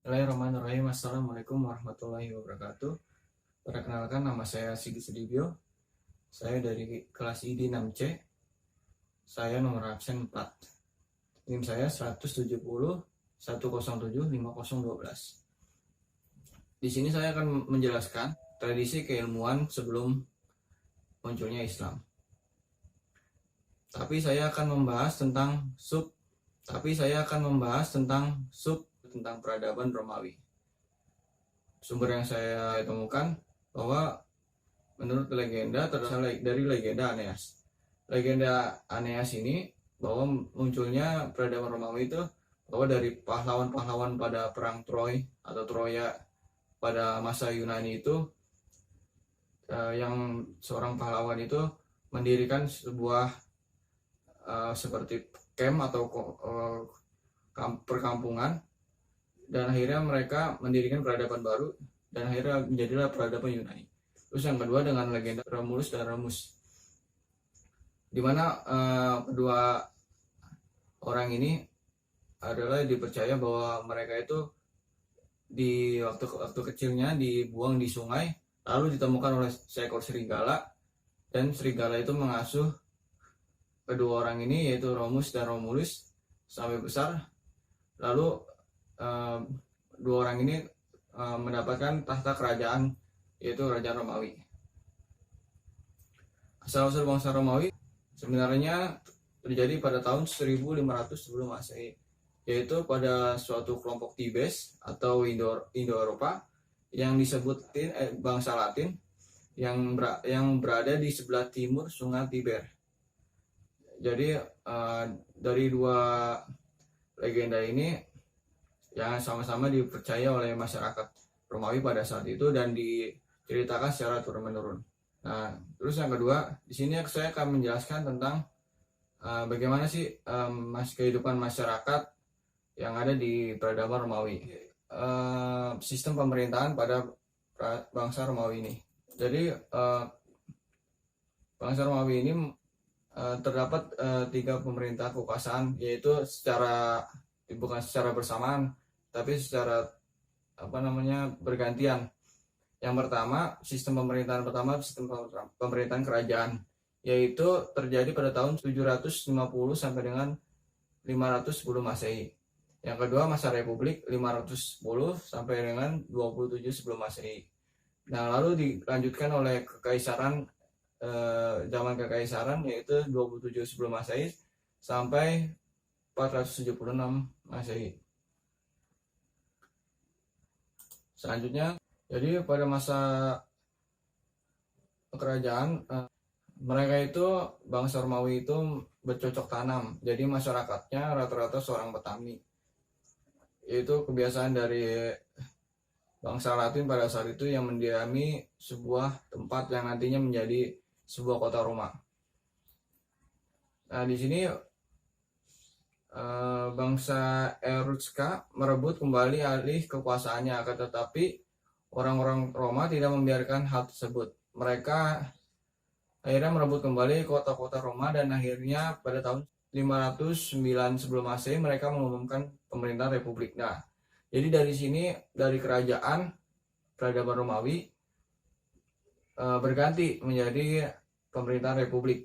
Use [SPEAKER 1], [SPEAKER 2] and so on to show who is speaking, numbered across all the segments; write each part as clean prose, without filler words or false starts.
[SPEAKER 1] Bismillahirrahmanirrahim. Assalamualaikum warahmatullahi wabarakatuh. Perkenalkan, nama saya Sigit Sudibyo. Saya dari kelas ID 6C. Saya nomor absen 4. NIM saya 170 107 5012. Di sini saya akan menjelaskan tradisi keilmuan sebelum munculnya Islam. Tapi saya akan membahas tentang tentang peradaban Romawi. Sumber yang saya temukan bahwa menurut legenda dari legenda Aeneas. Legenda Aeneas ini bahwa munculnya peradaban Romawi itu bahwa dari pahlawan-pahlawan pada perang Troy atau Troya pada masa Yunani itu, yang seorang pahlawan itu mendirikan sebuah seperti camp atau perkampungan, dan akhirnya mereka mendirikan peradaban baru dan akhirnya menjadilah peradaban Yunani. Terus yang kedua dengan legenda Romulus dan Remus, di mana kedua orang ini adalah dipercaya bahwa mereka itu di waktu kecilnya dibuang di sungai, lalu ditemukan oleh seekor serigala, dan serigala itu mengasuh kedua orang ini, yaitu Romus dan Romulus, sampai besar. Lalu dua orang ini mendapatkan tahta kerajaan, yaitu kerajaan Romawi. Asal-usul bangsa Romawi sebenarnya terjadi pada tahun 1500 sebelum Masehi, yaitu pada suatu kelompok Tibes atau Indo-Eropa yang disebutin bangsa Latin yang berada di sebelah timur Sungai Tiber. Jadi dari dua legenda ini yang sama-sama dipercaya oleh masyarakat Romawi pada saat itu dan diceritakan secara turun-menurun. Nah, terus yang kedua, di sini saya akan menjelaskan tentang bagaimana sih kehidupan masyarakat yang ada di peradaban Romawi. Sistem pemerintahan pada bangsa Romawi ini. Jadi bangsa Romawi ini terdapat 3 pemerintah kekuasaan, yaitu bukan secara bersamaan, tapi secara bergantian. Yang pertama, sistem pemerintahan kerajaan, yaitu terjadi pada tahun 750 sampai dengan 500 sebelum Masehi. Yang kedua, masa republik 510 sampai dengan 27 sebelum Masehi. Nah, lalu dilanjutkan oleh kekaisaran, zaman kekaisaran, yaitu 27 sebelum Masehi sampai 476 Masehi. Selanjutnya, jadi pada masa kerajaan, mereka itu bangsa Romawi itu bercocok tanam. Jadi masyarakatnya rata-rata seorang petani. Itu kebiasaan dari bangsa Latin pada saat itu yang mendiami sebuah tempat yang nantinya menjadi sebuah kota Roma. Nah, di sini bangsa Etrusca merebut kembali alih kekuasaannya, akan tetapi orang-orang Roma tidak membiarkan hal tersebut. Mereka akhirnya merebut kembali kota-kota Roma, dan akhirnya pada tahun 509 sebelum Masehi mereka mengumumkan pemerintahan republik. Nah, jadi dari sini, dari peradaban Romawi berganti menjadi pemerintahan republik.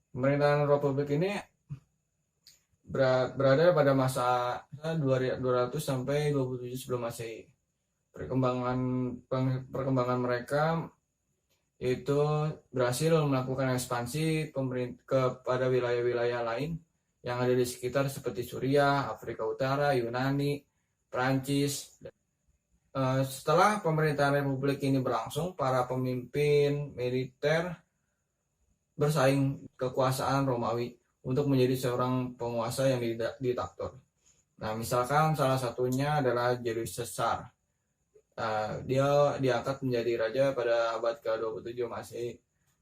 [SPEAKER 1] Pemerintahan republik ini berada pada masa 200 sampai 27 sebelum Masehi. Perkembangan mereka itu berhasil melakukan ekspansi kepada wilayah-wilayah lain yang ada di sekitar, seperti Suriah, Afrika Utara, Yunani, Prancis. Setelah pemerintahan republik ini berlangsung, para pemimpin militer bersaing kekuasaan Romawi untuk menjadi seorang penguasa yang diktator. Nah, misalkan salah satunya adalah Julius Caesar. Dia diangkat menjadi raja pada abad ke-27 Masehi.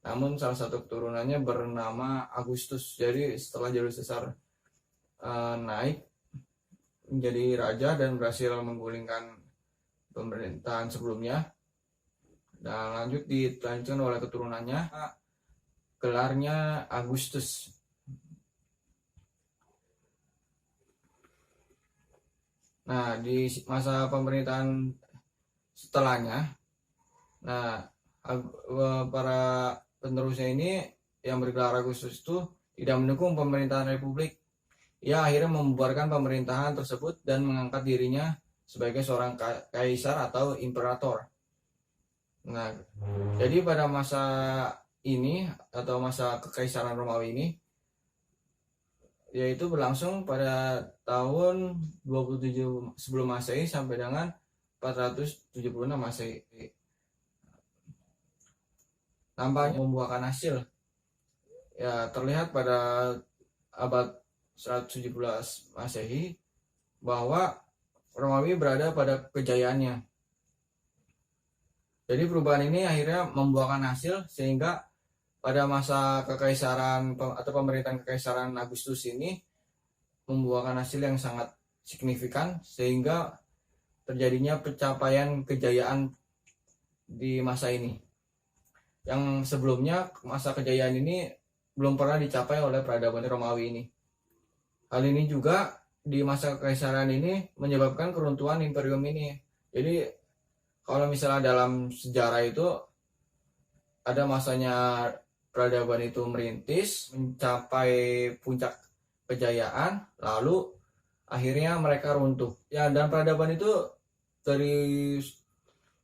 [SPEAKER 1] Namun salah satu keturunannya bernama Augustus. Jadi setelah Julius Caesar naik menjadi raja dan berhasil menggulingkan pemerintahan sebelumnya, dan dilanjutkan oleh keturunannya, gelarnya Agustus. Nah, di masa pemerintahan setelahnya, nah para penerusnya ini yang bergelar Agustus itu tidak mendukung pemerintahan Republik. Ia akhirnya membubarkan pemerintahan tersebut dan mengangkat dirinya sebagai seorang kaisar atau imperator. Nah, jadi pada masa ini atau masa kekaisaran Romawi ini yaitu berlangsung pada tahun 27 sebelum Masehi sampai dengan 476 Masehi. Nampaknya membuahkan hasil. Ya, terlihat pada abad 117 Masehi bahwa Romawi berada pada kejayaannya. Jadi perubahan ini akhirnya membuahkan hasil sehingga pada masa kekaisaran atau pemerintahan kekaisaran Agustus ini membuahkan hasil yang sangat signifikan sehingga terjadinya pencapaian kejayaan di masa ini. Yang sebelumnya masa kejayaan ini belum pernah dicapai oleh peradaban Romawi ini. Hal ini juga di masa kekaisaran ini menyebabkan keruntuhan imperium ini. Jadi kalau misalnya dalam sejarah itu ada masanya peradaban itu merintis, mencapai puncak kejayaan, lalu akhirnya mereka runtuh. Ya, dan peradaban itu dari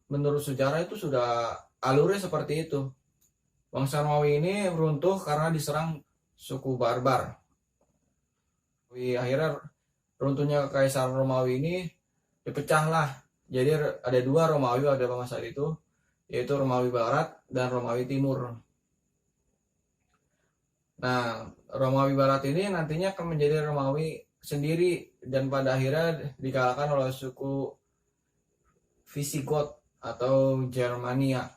[SPEAKER 1] menurut sejarah itu sudah alurnya seperti itu. Bangsa Romawi ini runtuh karena diserang suku barbar. Akhirnya runtuhnya kekaisaran Romawi ini dipecahlah. Jadi ada dua Romawi pada masa itu, yaitu Romawi Barat dan Romawi Timur. Nah, Romawi Barat ini nantinya akan menjadi Romawi sendiri dan pada akhirnya dikalahkan oleh suku Visigoth atau Germania.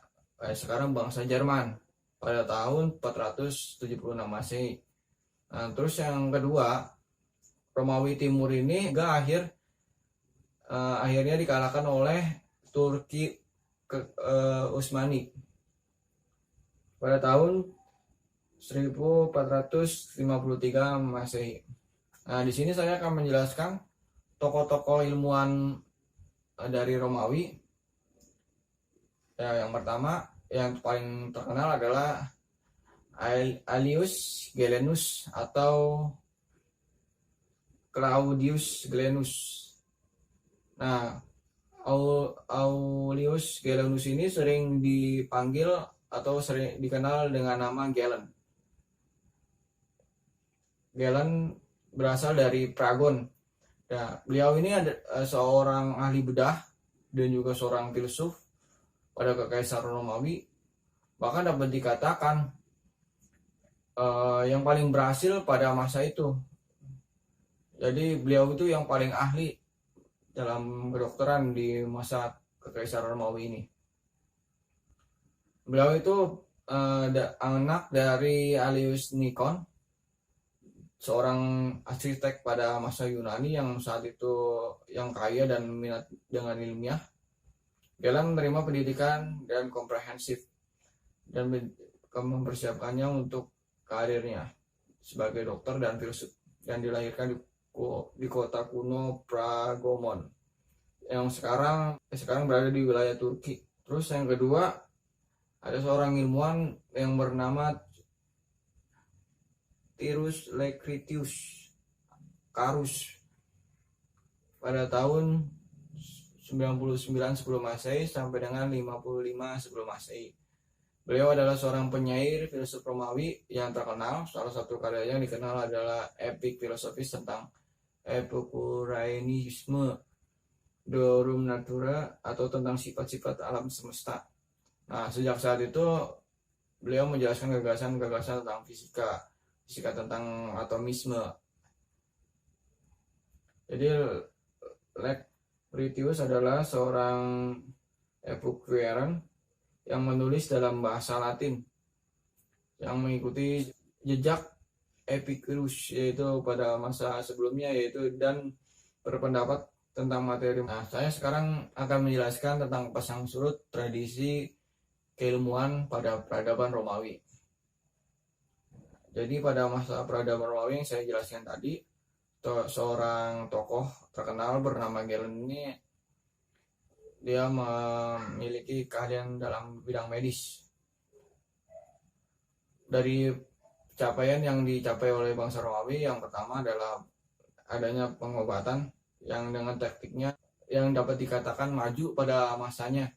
[SPEAKER 1] Sekarang bangsa Jerman pada tahun 476 Masehi. Nah, terus yang kedua, Romawi Timur ini akhirnya dikalahkan oleh Turki Utsmani pada tahun 1453 Masehi. Nah, di sini saya akan menjelaskan tokoh-tokoh ilmuwan dari Romawi. Ya, yang pertama, yang paling terkenal adalah Aelius Galenus atau Claudius Galenus. Nah, Aelius Galenus ini sering dipanggil atau sering dikenal dengan nama Galen. Galen berasal dari Pragon. Nah, beliau ini seorang ahli bedah dan juga seorang filsuf pada kekaisaran Romawi. Bahkan dapat dikatakan yang paling berhasil pada masa itu. Jadi beliau itu yang paling ahli dalam kedokteran di masa kekaisaran Romawi ini. Beliau itu anak dari Aelius Nikon, seorang arsitek pada masa Yunani yang saat itu yang kaya dan minat dengan ilmiah. Galen menerima pendidikan dan komprehensif dan mempersiapkannya untuk karirnya sebagai dokter dan filsuf, dan dilahirkan di kota kuno Pragomon yang sekarang berada di wilayah Turki. Terus yang kedua, ada seorang ilmuwan yang bernama Tirus Lucretius Carus pada tahun 99 sebelum Masehi sampai dengan 55 sebelum Masehi. Beliau adalah seorang penyair filsuf Romawi yang terkenal. Salah satu karya yang dikenal adalah epik filosofis tentang Epicuraianisme, Rerum Natura, atau tentang sifat-sifat alam semesta. Nah, sejak saat itu beliau menjelaskan gagasan-gagasan tentang fisika tentang atomisme. Jadi Lucretius adalah seorang Epicurean yang menulis dalam bahasa Latin yang mengikuti jejak Epicurus yaitu pada masa sebelumnya dan berpendapat tentang materi. Nah, saya sekarang akan menjelaskan tentang pasang surut tradisi keilmuan pada peradaban Romawi. Jadi pada masa peradaban Romawi yang saya jelaskan tadi, seorang tokoh terkenal bernama Galen ini, dia memiliki keahlian dalam bidang medis. Dari capaian yang dicapai oleh bangsa Romawi, yang pertama adalah adanya pengobatan yang dengan tekniknya yang dapat dikatakan maju pada masanya.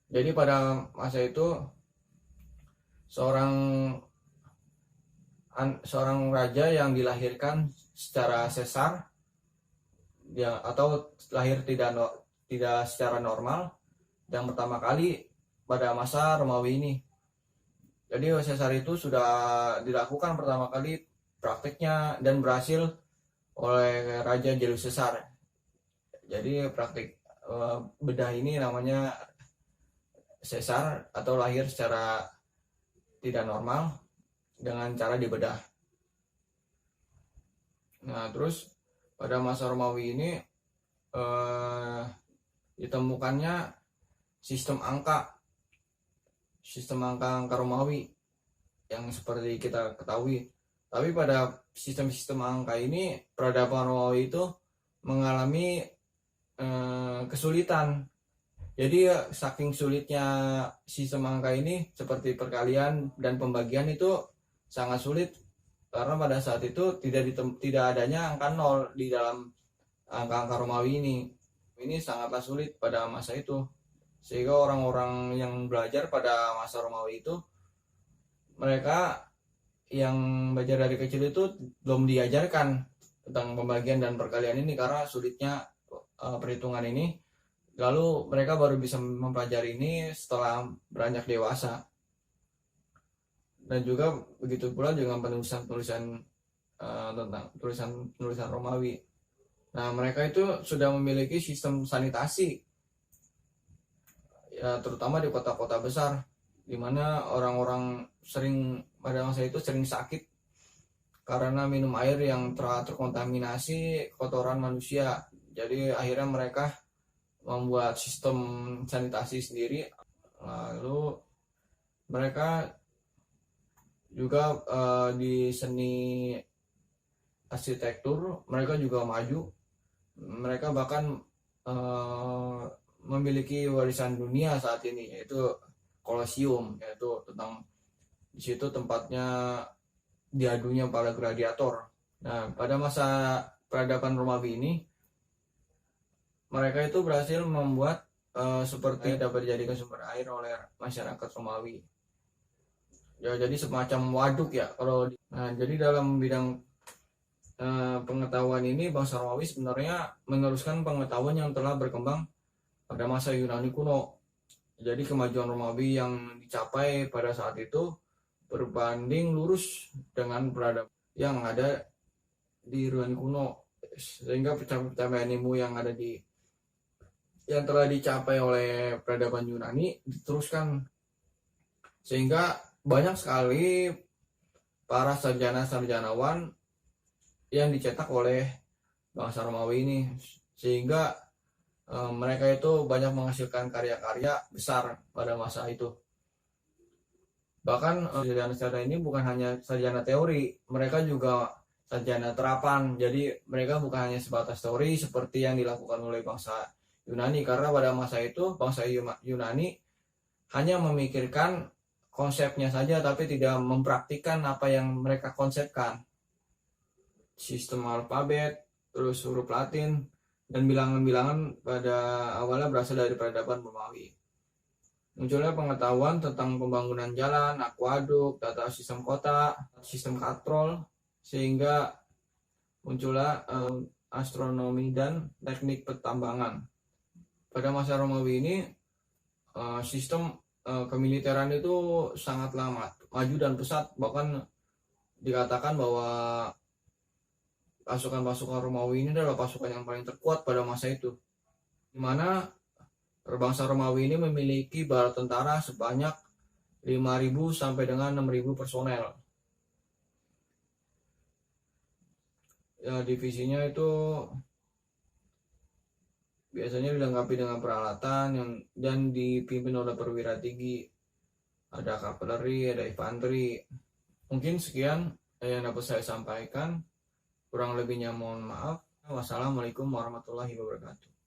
[SPEAKER 1] Jadi pada masa itu seorang raja yang dilahirkan secara sesar atau lahir tidak secara normal yang pertama kali pada masa Romawi ini. Jadi sesar itu sudah dilakukan pertama kali praktiknya dan berhasil oleh Raja Julius Caesar. Jadi praktik bedah ini namanya sesar atau lahir secara tidak normal dengan cara dibedah. Nah, terus pada masa Romawi ini ditemukannya sistem angka Romawi yang seperti kita ketahui. Tapi pada sistem angka ini peradaban Romawi itu mengalami kesulitan. Jadi saking sulitnya sistem angka ini, seperti perkalian dan pembagian itu sangat sulit karena pada saat itu tidak adanya angka nol di dalam angka Romawi ini. Ini sangatlah sulit pada masa itu. Sehingga orang-orang yang belajar pada masa Romawi itu, mereka yang belajar dari kecil itu belum diajarkan tentang pembagian dan perkalian ini karena sulitnya perhitungan ini. Lalu mereka baru bisa mempelajari ini setelah beranjak dewasa. Dan juga begitu pula dengan penulisan tentang tulisan Romawi. Nah, mereka itu sudah memiliki sistem sanitasi, ya terutama di kota-kota besar, di mana orang-orang pada masa itu sering sakit karena minum air yang terkontaminasi kotoran manusia. Jadi akhirnya mereka membuat sistem sanitasi sendiri. Lalu mereka juga di seni arsitektur mereka juga maju. Mereka bahkan memiliki warisan dunia saat ini, yaitu Colosseum, yaitu di situ tempatnya diadunya para gladiator. Nah, pada masa peradaban Romawi ini, mereka itu berhasil membuat seperti dapat dijadikan sumber air oleh masyarakat Romawi. Ya, jadi semacam waduk ya. Jadi dalam bidang pengetahuan ini, bangsa Romawi sebenarnya meneruskan pengetahuan yang telah berkembang pada masa Yunani kuno. Jadi kemajuan Romawi yang dicapai pada saat itu berbanding lurus dengan peradaban yang ada di Yunani kuno, sehingga pencapaian ilmu yang telah dicapai oleh peradaban Yunani diteruskan, sehingga banyak sekali para sarjana-sarjanawan yang dicetak oleh bangsa Romawi ini, sehingga mereka itu banyak menghasilkan karya-karya besar pada masa itu. Bahkan sarjana-sarjana ini bukan hanya sarjana teori, mereka juga sarjana terapan. Jadi mereka bukan hanya sebatas teori seperti yang dilakukan oleh bangsa Yunani, karena pada masa itu bangsa Yunani hanya memikirkan konsepnya saja tapi tidak mempraktikkan apa yang mereka konsepkan. Sistem alfabet, terus huruf Latin, dan bilangan-bilangan pada awalnya berasal dari peradaban Romawi. Munculnya pengetahuan tentang pembangunan jalan, akuaduk, tata sistem kota, sistem katrol, sehingga muncullah astronomi dan teknik pertambangan. Pada masa Romawi ini, sistem kemiliteran itu sangatlah maju dan pesat, bahkan dikatakan bahwa pasukan-pasukan Romawi ini adalah pasukan yang paling terkuat pada masa itu, di mana bangsa Romawi ini memiliki bala tentara sebanyak 5.000 sampai dengan 6.000 personel. Ya, divisinya itu biasanya dilengkapi dengan peralatan dan dipimpin oleh perwira tinggi. Ada kavaleri, ada infanteri. Mungkin sekian yang dapat saya sampaikan. Kurang lebihnya mohon maaf. Wassalamualaikum warahmatullahi wabarakatuh.